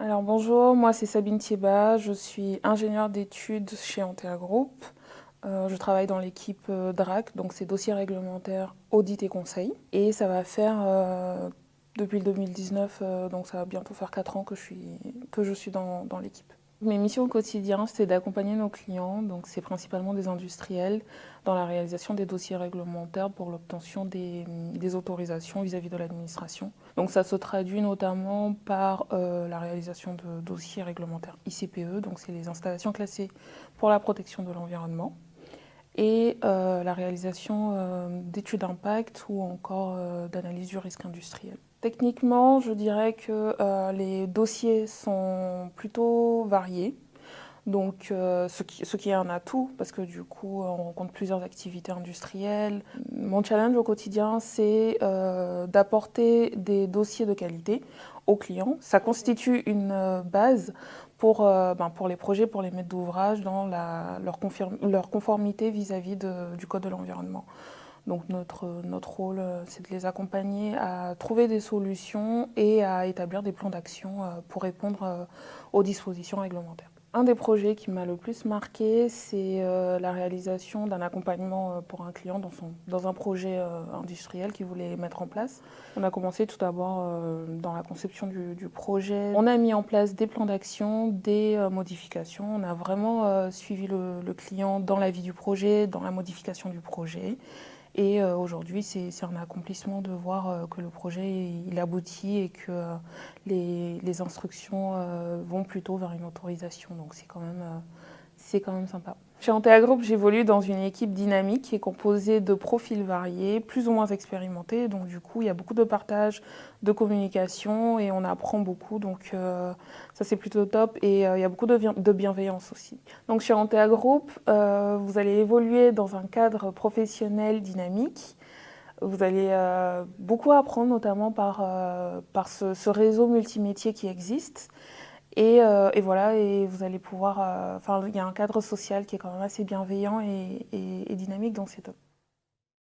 Alors bonjour, moi c'est Sabine Thieba, je suis ingénieure d'études chez Antea Group. Je travaille dans l'équipe DRAC, donc c'est dossiers réglementaires, audit et conseil. Et ça va faire depuis le 2019, donc ça va bientôt faire 4 ans que je suis dans l'équipe. Mes missions au quotidien, c'est d'accompagner nos clients, donc c'est principalement des industriels, dans la réalisation des dossiers réglementaires pour l'obtention des autorisations vis-à-vis de l'administration. Donc ça se traduit notamment par la réalisation de dossiers réglementaires ICPE, donc c'est les installations classées pour la protection de l'environnement, et la réalisation d'études d'impact ou encore d'analyse du risque industriel. Techniquement, je dirais que les dossiers sont plutôt variés, donc ce qui est un atout, parce que du coup on rencontre plusieurs activités industrielles. Mon challenge au quotidien, c'est d'apporter des dossiers de qualité aux clients. Ça constitue une base pour les projets, pour les maîtres d'ouvrage dans leur conformité vis-à-vis du Code de l'environnement. Donc notre rôle, c'est de les accompagner à trouver des solutions et à établir des plans d'action pour répondre aux dispositions réglementaires. Un des projets qui m'a le plus marqué, c'est la réalisation d'un accompagnement pour un client dans un projet industriel qu'il voulait mettre en place. On a commencé tout d'abord dans la conception du projet. On a mis en place des plans d'action, des modifications. On a vraiment suivi le client dans la vie du projet, dans la modification du projet. Et aujourd'hui, c'est un accomplissement de voir que le projet il aboutit et que les instructions vont plutôt vers une autorisation. Donc c'est quand même sympa. Chez Antea Group, j'évolue dans une équipe dynamique qui est composée de profils variés, plus ou moins expérimentés. Donc du coup, il y a beaucoup de partage, de communication et on apprend beaucoup. Donc ça, c'est plutôt top. Et il y a beaucoup de bienveillance aussi. Donc chez Antea Group, vous allez évoluer dans un cadre professionnel dynamique. Vous allez beaucoup apprendre, notamment par ce réseau multimétier qui existe. Et voilà, et vous allez pouvoir... il y a un cadre social qui est quand même assez bienveillant et dynamique, donc c'est top.